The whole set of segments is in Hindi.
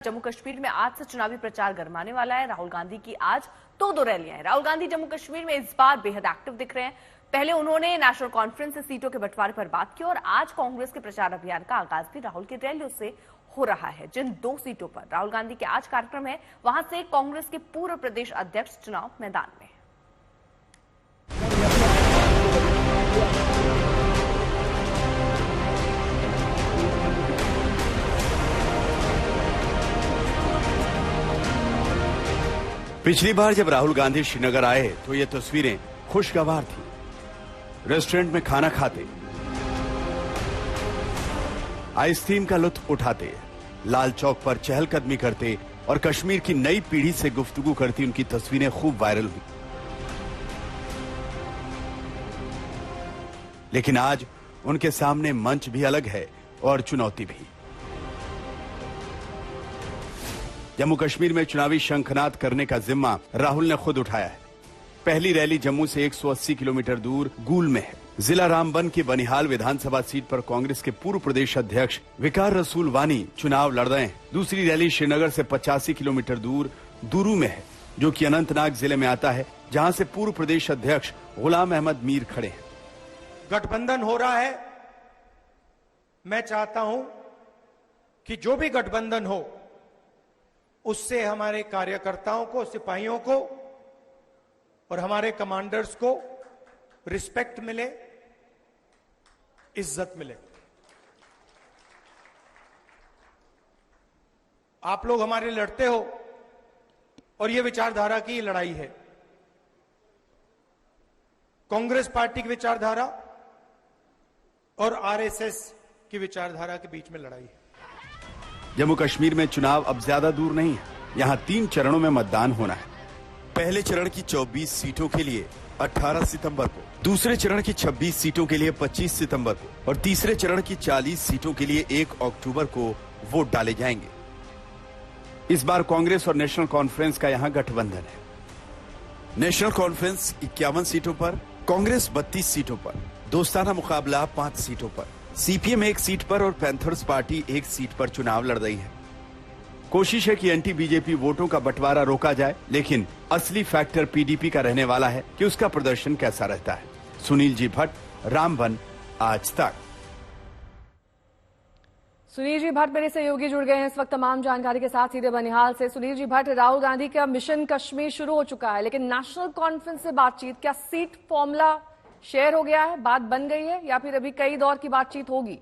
जम्मू कश्मीर में आज से चुनावी प्रचार गरमाने वाला है। राहुल गांधी की आज दो रैलियां हैं। राहुल गांधी जम्मू कश्मीर में इस बार बेहद एक्टिव दिख रहे हैं। पहले उन्होंने नेशनल कॉन्फ्रेंस से सीटों के बंटवारे पर बात की और आज कांग्रेस के प्रचार अभियान का आगाज भी राहुल की रैलियों से हो रहा है। जिन 2 सीटों पर राहुल गांधी के आज कार्यक्रम है, वहां से कांग्रेस के पूर्व प्रदेश अध्यक्ष चुनाव मैदान में। पिछली बार जब राहुल गांधी श्रीनगर आए तो ये तस्वीरें खुशगवार थी। रेस्टोरेंट में खाना खाते, आइसक्रीम का लुत्फ उठाते, लाल चौक पर चहलकदमी करते और कश्मीर की नई पीढ़ी से गुफ्तगू करती उनकी तस्वीरें खूब वायरल हुई। लेकिन आज उनके सामने मंच भी अलग है और चुनौती भी। जम्मू कश्मीर में चुनावी शंखनाद करने का जिम्मा राहुल ने खुद उठाया है। पहली रैली जम्मू से 180 किलोमीटर दूर गूल में है। जिला रामबन की बनिहाल विधानसभा सीट पर कांग्रेस के पूर्व प्रदेश अध्यक्ष विकार रसूल वानी चुनाव लड़ रहे हैं। दूसरी रैली श्रीनगर से 85 किलोमीटर दूर दूरू में है, जो कि अनंतनाग जिले में आता है, जहां से पूर्व प्रदेश अध्यक्ष गुलाम अहमद मीर खड़े हैं। गठबंधन हो रहा है। मैं चाहता हूं कि जो भी गठबंधन हो उससे हमारे कार्यकर्ताओं को, सिपाहियों को और हमारे कमांडर्स को रिस्पेक्ट मिले, इज्जत मिले। आप लोग हमारे लड़ते हो और यह विचारधारा की लड़ाई है। कांग्रेस पार्टी की विचारधारा और आरएसएस की विचारधारा के बीच में लड़ाई है। जम्मू कश्मीर में चुनाव अब ज्यादा दूर नहीं है। यहाँ 3 चरणों में मतदान होना है। पहले चरण की 24 सीटों के लिए 18 सितंबर को, दूसरे चरण की 26 सीटों के लिए 25 सितंबर को और तीसरे चरण की 40 सीटों के लिए 1 अक्टूबर को वोट डाले जाएंगे। इस बार कांग्रेस और नेशनल कॉन्फ्रेंस का यहाँ गठबंधन है। नेशनल कॉन्फ्रेंस 51 सीटों पर, कांग्रेस 32 सीटों पर, दोस्ताना मुकाबला 5 सीटों पर, सीपीएम 1 सीट पर और पैंथर्स पार्टी 1 सीट पर चुनाव लड़ रही है। कोशिश है कि एंटी बीजेपी वोटों का बंटवारा रोका जाए, लेकिन असली फैक्टर पीडीपी का रहने वाला है कि उसका प्रदर्शन कैसा रहता है। सुनील जी भट्ट, रामबन, आज तक। सुनील जी भट्ट मेरे सहयोगी जुड़ गए हैं इस वक्त तमाम जानकारी के साथ सीधे बनिहाल से। सुनील जी भट्ट, राहुल गांधी का मिशन कश्मीर शुरू हो चुका है, लेकिन नेशनल कॉन्फ्रेंस से बातचीत, क्या सीट फॉर्मूला शेयर हो गया है, बात बन गई है, या फिर अभी कई दौर की बातचीत होगी?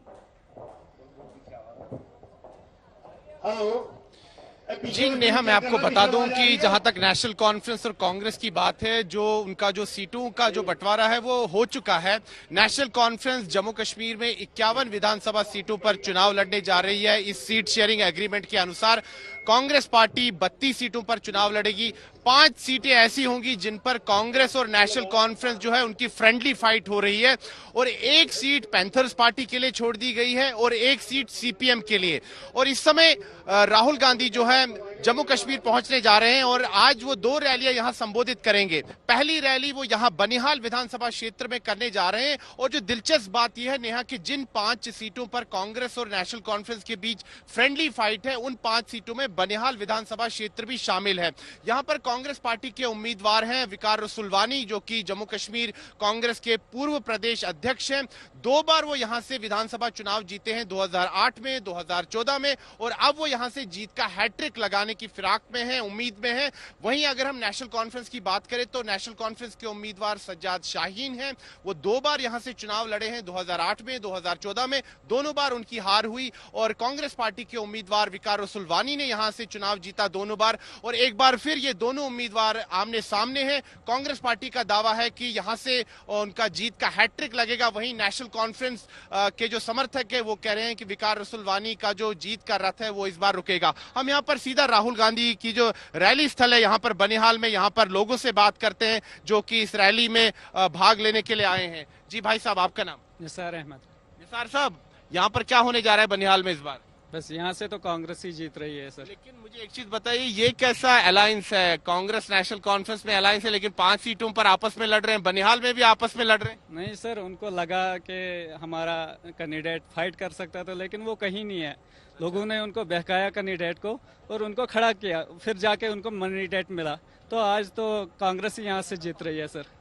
जी नेहा, मैं आपको बता दूं कि जहां तक नेशनल कॉन्फ्रेंस और कांग्रेस की बात है, जो उनका जो सीटों का जो बंटवारा है वो हो चुका है। नेशनल कॉन्फ्रेंस जम्मू कश्मीर में 51 विधानसभा सीटों पर चुनाव लड़ने जा रही है। इस सीट शेयरिंग एग्रीमेंट के अनुसार कांग्रेस पार्टी 32 सीटों पर चुनाव लड़ेगी। 5 सीटें ऐसी होंगी जिन पर कांग्रेस और नेशनल कॉन्फ्रेंस जो है उनकी फ्रेंडली फाइट हो रही है और 1 सीट पैंथर्स पार्टी के लिए छोड़ दी गई है और 1 सीट सीपीएम के लिए। और इस समय राहुल गांधी जो है जम्मू कश्मीर पहुंचने जा रहे हैं और आज वो 2 रैलियां यहां संबोधित करेंगे। पहली रैली वो यहां बनिहाल विधानसभा क्षेत्र में करने जा रहे हैं और जो दिलचस्प बात यह है नेहा कि जिन 5 सीटों पर कांग्रेस और नेशनल कॉन्फ्रेंस के बीच फ्रेंडली फाइट है, उन 5 सीटों में बनिहाल विधानसभा क्षेत्र भी शामिल है। यहां पर कांग्रेस पार्टी के उम्मीदवार हैं विकार रसूल वानी, जो कि जम्मू कश्मीर कांग्रेस के पूर्व प्रदेश अध्यक्ष हैं। 2 बार वो यहां से विधानसभा चुनाव जीते हैं, 2008 में, 2014 में, और अब वो यहां से जीत का हैट्रिक लगाने की फिराक में है, उम्मीद में है। वहीं अगर हम नेशनल कॉन्फ्रेंस की बात करें तो नेशनल कॉन्फ्रेंस के उम्मीदवार सज्जाद शाहीन हैं। वो 2 बार यहां से चुनाव लड़े हैं, 2008 में, 2014 में, दोनों बार उनकी हार हुई। और कांग्रेस पार्टी के उम्मीदवार विकार रसूल वानी ने यहां से चुनाव जीता दोनों बार, और एक बार फिर ये दोनों उम्मीदवार आमने सामने हैं। कांग्रेस पार्टी का दावा है कि यहां से उनका जीत का हैट्रिक लगेगा। वहीं नेशनल कॉन्फ्रेंस के जो समर्थक है वो कह रहे हैं कि विकार रसूल वानी का जो जीत का रथ है वो इस बार रुकेगा। हम यहां पर सीधा राहुल गांधी की जो रैली स्थल है यहां पर बनिहाल में, यहां पर लोगों से बात करते हैं जो कि इस रैली में भाग लेने के लिए आए हैं। जी भाई साहब, आपका नाम? निसार अहमद। निसार साहब, यहाँ पर क्या होने जा रहा है बनिहाल में इस बार? बस यहाँ से तो कांग्रेस ही जीत रही है सर। लेकिन मुझे एक चीज बताइए, ये कैसा अलायंस है? कांग्रेस नेशनल कॉन्फ्रेंस में अलायंस है, लेकिन 5 सीटों पर आपस में लड़ रहे हैं, बनिहाल में भी आपस में लड़ रहे हैं। नहीं सर, उनको लगा कि हमारा कैंडिडेट फाइट कर सकता था, लेकिन वो कहीं नहीं है। लोगों ने उनको बहकाया कैंडिडेट को और उनको खड़ा किया, फिर जाके उनको मैंडेट मिला। तो आज तो कांग्रेस ही यहाँ से जीत रही है सर।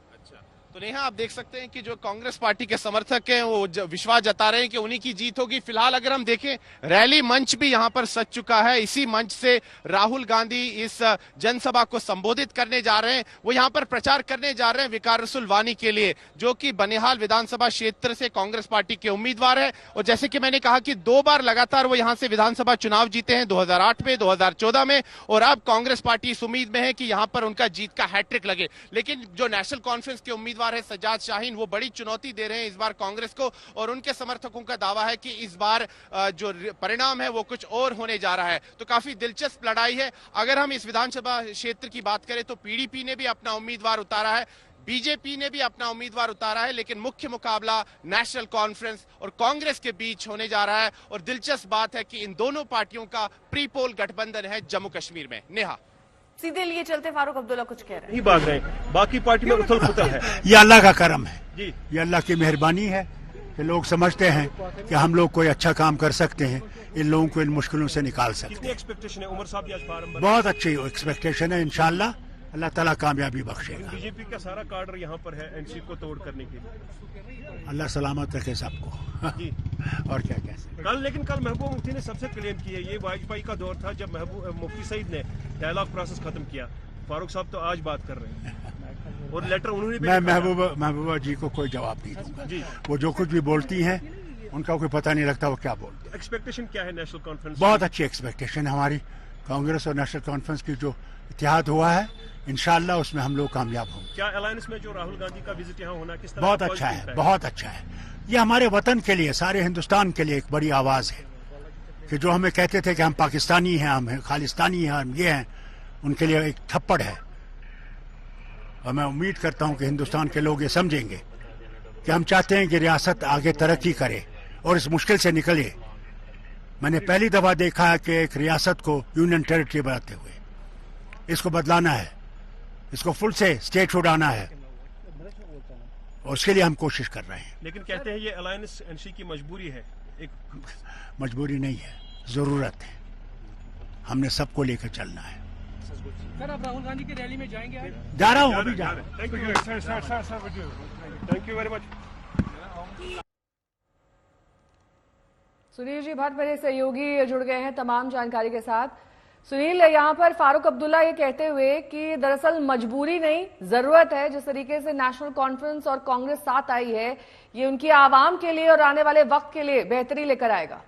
तो नेहा, आप देख सकते हैं कि जो कांग्रेस पार्टी के समर्थक हैं वो विश्वास जता रहे हैं कि उन्हीं की जीत होगी। फिलहाल अगर हम देखें, रैली मंच भी यहां पर सज चुका है। इसी मंच से राहुल गांधी इस जनसभा को संबोधित करने जा रहे हैं। वो यहां पर प्रचार करने जा रहे हैं विकार रसूल वानी के लिए, जो कि बनिहाल विधानसभा क्षेत्र से कांग्रेस पार्टी के उम्मीदवार है। और जैसे कि मैंने कहा कि 2 बार लगातार वो यहां से विधानसभा चुनाव जीते हैं, 2008 में, 2014 में, और अब कांग्रेस पार्टी इस उम्मीद में है कि यहां पर उनका जीत का हैट्रिक लगे। लेकिन जो नेशनल कॉन्फ्रेंस के उम्मीदवार है सज्जाद शाहीन, वो बड़ी चुनौती दे रहे हैं इस बार कांग्रेस को, और उनके समर्थकों का दावा है कि इस बार जो परिणाम है वो कुछ और होने जा रहा है। तो काफी दिलचस्प लड़ाई है। अगर हम इस विधानसभा क्षेत्र की बात करें तो पीडीपी ने भी अपना उम्मीदवार उतारा है, बीजेपी ने भी अपना उम्मीदवार उतारा है, लेकिन मुख्य मुकाबला नेशनल कॉन्फ्रेंस और कांग्रेस के बीच होने जा रहा है। और दिलचस्प बात है कि इन दोनों पार्टियों का प्री पोल गठबंधन है जम्मू कश्मीर में। नेहा, सीधे लिए चलते फारूक अब्दुल्ला कुछ कह रहे हैं। नहीं भाग रहे हैं, बाकी पार्टी में उथल पुथल है। ये अल्लाह का करम है जी, ये अल्लाह की मेहरबानी है कि लोग समझते हैं कि हम लोग कोई अच्छा काम कर सकते हैं, इन लोगों को इन मुश्किलों से निकाल सकते कितनी हैं। एक्सपेक्टेशन है? उमर साहब भी आज फार्म बहुत अच्छी एक्सपेक्टेशन है, इंशाल्लाह अल्लाह ताला कामयाबी बख्शेगा। बीजेपी का सारा कार्डर यहाँ पर है एनसी को तोड़ करने के लिए। अल्लाह सलामत रखे सबको। जी, और क्या कह सकते। लेकिन कल महबूबा मुफ्ती ने सबसे क्लेम किया, ये वाजपेयी का दौर था जब मुफ्ती सईद ने डायलॉग प्रोसेस खत्म किया। फारूक साहब तो आज बात कर रहे हैं और लेटर उन्होंने भी मैं महबूबा जी को कोई जवाब नहीं दूंगा जी। वो जो कुछ भी बोलती हैं उनका कोई पता नहीं लगता वो क्या बोलती। एक्सपेक्टेशन क्या है नेशनल कॉन्फ्रेंस? बहुत अच्छी एक्सपेक्टेशन है हमारी। कांग्रेस और नेशनल कॉन्फ्रेंस की जो इत्तेहाद हुआ है, इंशाल्लाह उसमें हम लोग कामयाब होंगे। क्या अलायंस में जो राहुल गांधी का विजिट यहाँ होना किस तरह बहुत अच्छा है, बहुत अच्छा है। ये हमारे वतन के लिए, सारे हिंदुस्तान के लिए एक बड़ी आवाज है कि जो हमें कहते थे कि हम पाकिस्तानी हैं, हम खालिस्तानी हैं, हम ये हैं, उनके लिए एक थप्पड़ है। और मैं उम्मीद करता हूं कि हिंदुस्तान के लोग ये समझेंगे कि हम चाहते हैं कि रियासत आगे तरक्की करे और इस मुश्किल से निकले। मैंने पहली दफा देखा है कि एक रियासत को यूनियन टेरिटरी बनाते हुए, इसको बदलाना है, इसको फुल से स्टेटहुड आना है, और उसके लिए हम कोशिश कर रहे हैं। लेकिन कहते हैं ये अलायंस एनसी की मजबूरी है। एक मजबूरी नहीं है, जरूरत है। हमने सबको लेकर चलना है। सर, आप राहुल गांधी की रैली में जाएंगे? जा रहा हूँ, अभी जा रहा हूँ। Thank you very much. Sunil ji Bhatt मेरे सहयोगी जुड़ गए हैं तमाम जानकारी के साथ। सुनील, यहाँ पर फारूक अब्दुल्ला ये कहते हुए कि दरअसल मजबूरी नहीं, जरूरत है। जिस तरीके से नेशनल कॉन्फ्रेंस और कांग्रेस साथ आई है, ये उनकी आवाम के लिए और आने वाले वक्त के लिए बेहतरी लेकर आएगा।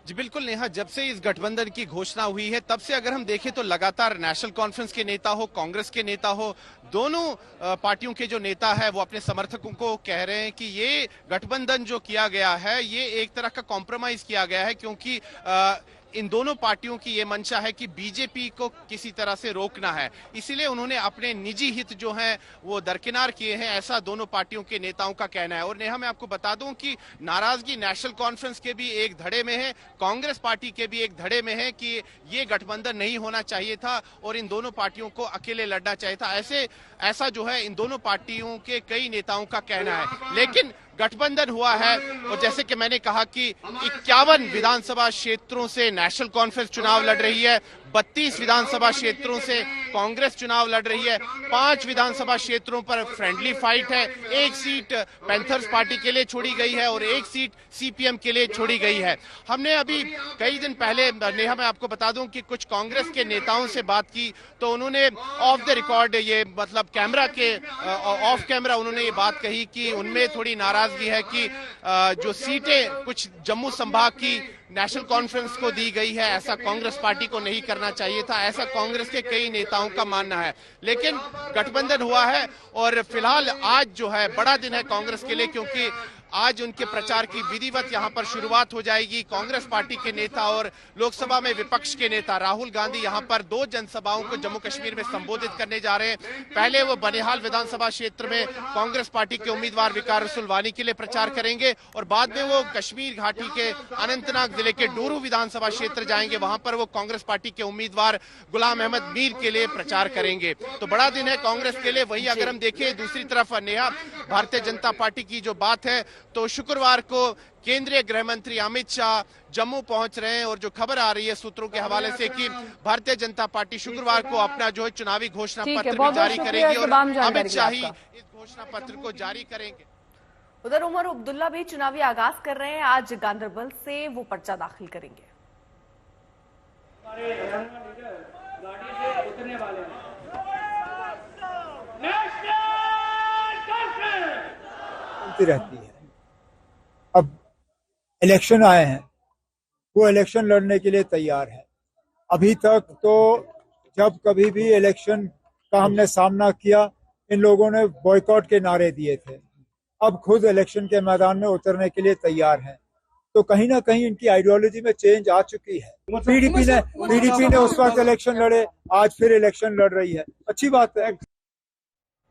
जी बिल्कुल नेहा, जब से इस गठबंधन की घोषणा हुई है तब से अगर हम देखें तो लगातार नेशनल कॉन्फ्रेंस के नेता हो, कांग्रेस के नेता हो, दोनों पार्टियों के जो नेता है वो अपने समर्थकों को कह रहे हैं कि ये गठबंधन जो किया गया है ये एक तरह का कॉम्प्रोमाइज किया गया है, क्योंकि इन दोनों पार्टियों की ये मंशा है कि बीजेपी को किसी तरह से रोकना है। इसीलिए उन्होंने अपने निजी हित जो हैं वो दरकिनार किए हैं, ऐसा दोनों पार्टियों के नेताओं का कहना है। और नेहा, मैं आपको बता दूं कि नाराजगी नेशनल कॉन्फ्रेंस के भी एक धड़े में है, कांग्रेस पार्टी के भी एक धड़े में है कि ये गठबंधन नहीं होना चाहिए था और इन दोनों पार्टियों को अकेले लड़ना चाहिए था। ऐसा जो है इन दोनों पार्टियों के कई नेताओं का कहना है। लेकिन गठबंधन हुआ है और जैसे कि मैंने कहा कि 51 विधानसभा क्षेत्रों से नेशनल कॉन्फ्रेंस चुनाव लड़ रही है, 32 विधानसभा क्षेत्रों से कांग्रेस चुनाव लड़ रही है, 5 विधानसभा क्षेत्रों पर फ्रेंडली फाइट है, 1 सीट पैंथर्स पार्टी के लिए छोड़ी गई है और 1 सीट सीपीएम के लिए छोड़ी गई है। हमने अभी कई दिन पहले, नेहा मैं आपको बता दूं कि कुछ कांग्रेस के नेताओं से बात की तो उन्होंने ऑफ द रिकॉर्ड, ये मतलब कैमरा के ऑफ कैमरा उन्होंने ये बात कही कि उनमें थोड़ी नाराजगी है कि जो सीटें कुछ जम्मू संभाग की नेशनल कॉन्फ्रेंस को दी गई है, ऐसा कांग्रेस पार्टी को नहीं करना चाहिए था, ऐसा कांग्रेस के कई नेताओं का मानना है। लेकिन गठबंधन हुआ है और फिलहाल आज जो है बड़ा दिन है कांग्रेस के लिए, क्योंकि आज उनके प्रचार की विधिवत यहां पर शुरुआत हो जाएगी। कांग्रेस पार्टी के नेता और लोकसभा में विपक्ष के नेता राहुल गांधी यहां पर 2 जनसभाओं को जम्मू कश्मीर में संबोधित करने जा रहे हैं। पहले वो बनिहाल विधानसभा क्षेत्र में कांग्रेस पार्टी के उम्मीदवार विकार रसूल वानी के लिए प्रचार करेंगे और बाद में वो कश्मीर घाटी के अनंतनाग जिले के डोरू विधानसभा क्षेत्र जाएंगे, वहां पर वो कांग्रेस पार्टी के उम्मीदवार गुलाम अहमद मीर के लिए प्रचार करेंगे। तो बड़ा दिन है कांग्रेस के लिए। वही अगर हम देखें दूसरी तरफ नेहा, भारतीय जनता पार्टी की जो बात है तो शुक्रवार को केंद्रीय गृह मंत्री अमित शाह जम्मू पहुंच रहे हैं और जो खबर आ रही है सूत्रों के हवाले से कि भारतीय जनता पार्टी शुक्रवार को अपना जो है चुनावी घोषणा पत्र भी जारी करेगी और अमित शाह ही इस घोषणा पत्र को जारी करेंगे। उधर उमर अब्दुल्ला भी चुनावी आगाज कर रहे हैं। आज गांधरबल से वो पर्चा दाखिल करेंगे। गाड़ी से उतरने वाले हैं। रहती है। अब इलेक्शन आए हैं, वो इलेक्शन लड़ने के लिए तैयार है। अभी तक तो जब कभी भी इलेक्शन का हमने सामना किया, इन लोगों ने बॉयकॉट के नारे दिए थे। अब खुद इलेक्शन के मैदान में उतरने के लिए तैयार हैं। तो कहीं ना कहीं इनकी आइडियोलॉजी में चेंज आ चुकी है। पीडीपी ने उस वक्त इलेक्शन लड़े, आज फिर इलेक्शन लड़ रही है, अच्छी बात है।